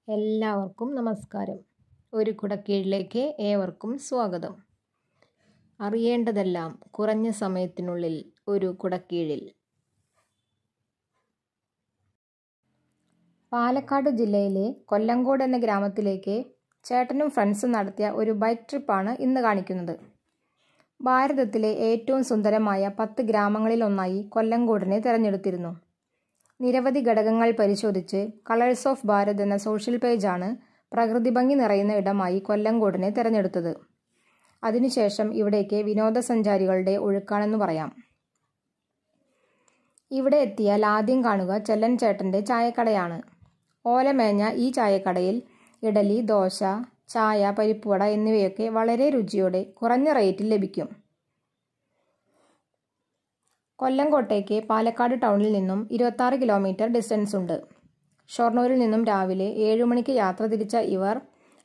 എല്ലാവർക്കും നമസ്കാരം. ഒരു കുടക്കീഴിലേക്ക് ഏവർക്കും സ്വാഗതം. അറിയേണ്ടതെല്ലാം കുറഞ്ഞ സമയത്തിനുള്ളിൽ ഒരു കുടക്കീഴിൽ. പാലക്കാട് ജില്ലയിലെ കൊല്ലങ്കോട് എന്ന ഗ്രാമത്തിലേക്ക് ചേട്ടനും ഫ്രണ്ട്സും നടത്തിയ ഒരു ബൈക്ക് ട്രിപ്പാണ് ഇന്ന് കാണിക്കുന്നത്. ഭാരതത്തിലെ ഏറ്റവും സുന്ദരമായ 10 ഗ്രാമങ്ങളിലൊന്നായി കൊല്ലങ്കോടിനെ തിരഞ്ഞെടുത്തിരുന്നു. നിരവധി ഘടകങ്ങൾ പരിശോധിച്ച് കളേഴ്സ് ഓഫ് ഭാരത് എന്ന സോഷ്യൽ പേജാണ് പ്രകൃതി ഭംഗി നിറയുന്ന ഇടമായി കൊല്ലങ്കോടിനെ തിരഞ്ഞെടുത്തത്. അതിനുശേഷം ഇവിടേക്ക് വിനോദസഞ്ചാരികളുടെ ഒഴുക്കാണെന്ന് പറയാം. ഇവിടെ എത്തിയാൽ ആദ്യം കാണുക ചെല്ലൻ ചേട്ടൻ്റെ ചായക്കടയാണ്. ഓലമേഞ്ഞ ഈ ചായക്കടയിൽ ഇഡലി, ദോശ, ചായ, പരിപ്പുവട എന്നിവയൊക്കെ വളരെ രുചിയോടെ കുറഞ്ഞ റേറ്റിൽ ലഭിക്കും. കൊല്ലങ്കോട്ടേക്ക് പാലക്കാട് ടൗണിൽ നിന്നും 26 കിലോമീറ്റർ ഡിസ്റ്റൻസ് ഉണ്ട്. ഷൊർണൂരിൽ നിന്നും രാവിലെ 7 മണിക്ക് യാത്ര തിരിച്ച ഇവർ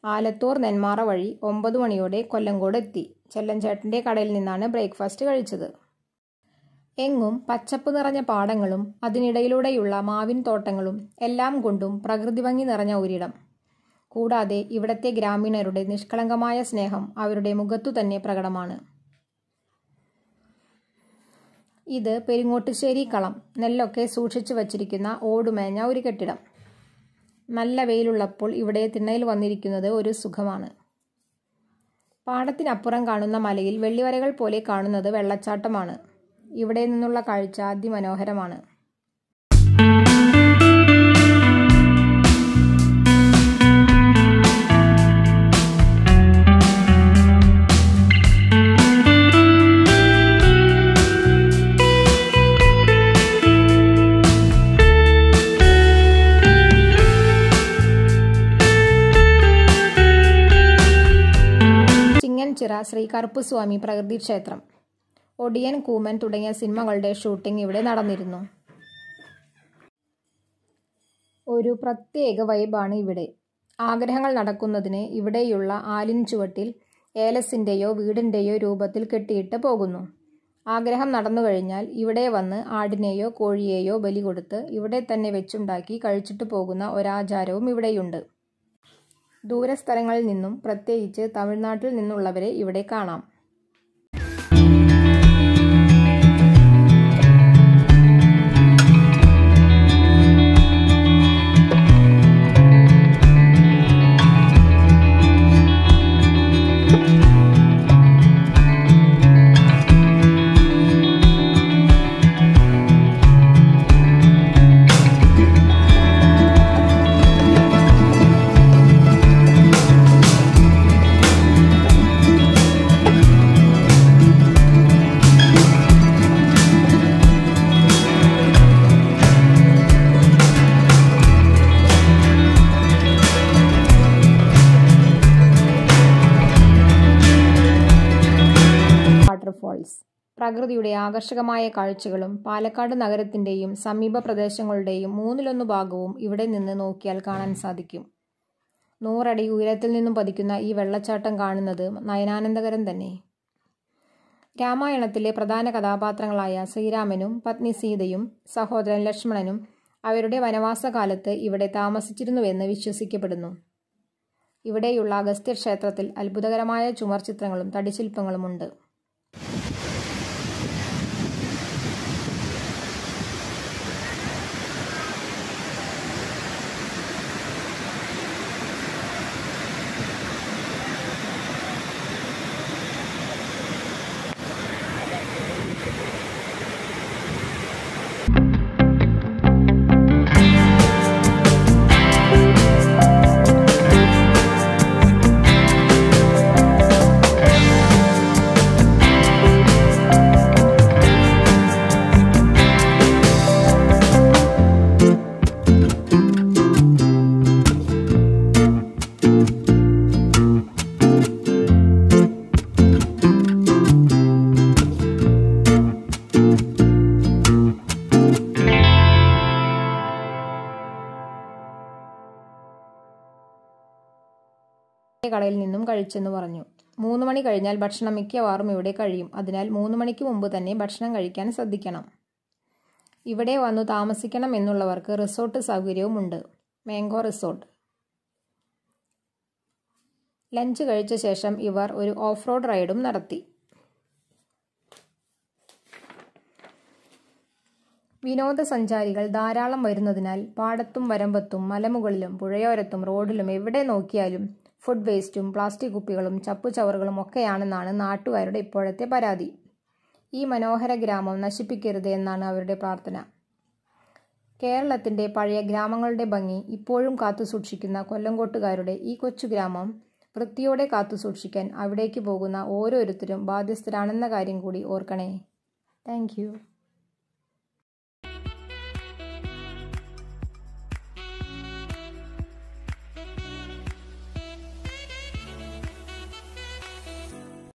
ആലത്തൂർ നെന്മാറ വഴി 9 മണിയോടെ കൊല്ലങ്കോട് എത്തി. ചെല്ലൻചേട്ടൻ്റെ കടയിൽ നിന്നാണ് ബ്രേക്ക്ഫാസ്റ്റ് കഴിച്ചത്. എങ്ങും പച്ചപ്പ് നിറഞ്ഞ പാടങ്ങളും അതിനിടയിലൂടെയുള്ള മാവിൻ തോട്ടങ്ങളും എല്ലാം കൊണ്ടും പ്രകൃതി ഭംഗി നിറഞ്ഞ ഒരിടം. കൂടാതെ ഇവിടത്തെ ഗ്രാമീണരുടെ നിഷ്കളങ്കമായ സ്നേഹം അവരുടെ മുഖത്തു തന്നെ പ്രകടമാണ്. ഇത് പെരിങ്ങോട്ടുശ്ശേരി കളം, നെല്ലൊക്കെ സൂക്ഷിച്ചു വച്ചിരിക്കുന്ന ഓടുമേഞ്ഞ ഒരു കെട്ടിടം. നല്ല വെയിലുള്ളപ്പോൾ ഇവിടെ തിണ്ണയിൽ വന്നിരിക്കുന്നത് ഒരു സുഖമാണ്. പാടത്തിനപ്പുറം കാണുന്ന മലയിൽ വെള്ളിവരകൾ പോലെ കാണുന്നത് വെള്ളച്ചാട്ടമാണ്. ഇവിടെ നിന്നുള്ള കാഴ്ച അതിമനോഹരമാണ്. ചിറ ശ്രീ കറുപ്പുസ്വാമി പ്രകൃതി ക്ഷേത്രം, ഒടിയൻ, കൂമൻ തുടങ്ങിയ സിനിമകളുടെ ഷൂട്ടിംഗ് ഇവിടെ നടന്നിരുന്നു. ഒരു പ്രത്യേക വൈബാണ് ഇവിടെ. ആഗ്രഹങ്ങൾ നടക്കുന്നതിന് ഇവിടെയുള്ള ആലിൻ ചുവട്ടിൽ ഏലസിൻ്റെയോ വീടിൻ്റെയോ രൂപത്തിൽ കെട്ടിയിട്ട് പോകുന്നു. ആഗ്രഹം നടന്നു കഴിഞ്ഞാൽ ഇവിടെ വന്ന് ആടിനെയോ കോഴിയെയോ ബലി കൊടുത്ത് ഇവിടെ തന്നെ വെച്ചുണ്ടാക്കി കഴിച്ചിട്ട് പോകുന്ന ഒരാചാരവും ഇവിടെയുണ്ട്. ദൂരസ്ഥലങ്ങളിൽ നിന്നും പ്രത്യേകിച്ച് തമിഴ്നാട്ടിൽ നിന്നുള്ളവരെ ഇവിടെ കാണാം. വാട്ടർഫോൾസ്, പ്രകൃതിയുടെ ആകർഷകമായ കാഴ്ചകളും പാലക്കാട് നഗരത്തിൻ്റെയും സമീപ പ്രദേശങ്ങളുടെയും 1/3 ഭാഗവും ഇവിടെ നിന്ന് നോക്കിയാൽ കാണാൻ സാധിക്കും. 100 അടി ഉയരത്തിൽ നിന്നും പതിക്കുന്ന ഈ വെള്ളച്ചാട്ടം കാണുന്നത് നയനാനന്ദകരം തന്നെ. രാമായണത്തിലെ പ്രധാന കഥാപാത്രങ്ങളായ ശ്രീരാമനും പത്നി സീതയും സഹോദരൻ ലക്ഷ്മണനും അവരുടെ വനവാസകാലത്ത് ഇവിടെ താമസിച്ചിരുന്നുവെന്ന് വിശ്വസിക്കപ്പെടുന്നു. ഇവിടെയുള്ള അഗസ്ത്യ ക്ഷേത്രത്തിൽ അത്ഭുതകരമായ ചുമർ ചിത്രങ്ങളും തടിശില്പങ്ങളുമുണ്ട്. കടയിൽ നിന്നും കഴിച്ചെന്ന് പറഞ്ഞു. 3 മണി കഴിഞ്ഞാൽ ഭക്ഷണം മിക്കവാറും ഇവിടെ കഴിയും. അതിനാൽ 3 മണിക്ക് മുമ്പ് തന്നെ ഭക്ഷണം കഴിക്കാൻ ശ്രദ്ധിക്കണം. ഇവിടെ വന്നു താമസിക്കണം എന്നുള്ളവർക്ക് റിസോർട്ട് സൗകര്യവുമുണ്ട്. Mango resort. ലഞ്ച് കഴിച്ച ശേഷം ഇവർ ഒരു ഓഫ് റോഡ് റൈഡും നടത്തി. വിനോദസഞ്ചാരികൾ ധാരാളം വരുന്നതിനാൽ പാടത്തും വരമ്പത്തും മലമുകളിലും പുഴയോരത്തും റോഡിലും എവിടെ നോക്കിയാലും ഫുഡ് വേസ്റ്റും പ്ലാസ്റ്റിക് കുപ്പികളും ചപ്പുചവറുകളും ഒക്കെയാണെന്നാണ് നാട്ടുകാരുടെ ഇപ്പോഴത്തെ പരാതി. ഈ മനോഹര ഗ്രാമം നശിപ്പിക്കരുത് എന്നാണ് അവരുടെ പ്രാർത്ഥന. കേരളത്തിൻ്റെ പഴയ ഗ്രാമങ്ങളുടെ ഭംഗി ഇപ്പോഴും കാത്തുസൂക്ഷിക്കുന്ന കൊല്ലങ്കോട്ടുകാരുടെ ഈ കൊച്ചു ഗ്രാമം വൃത്തിയോടെ കാത്തുസൂക്ഷിക്കാൻ അവിടേക്ക് പോകുന്ന ഓരോരുത്തരും ബാധ്യസ്ഥരാണെന്ന കാര്യം കൂടി ഓർക്കണേ. Thank you.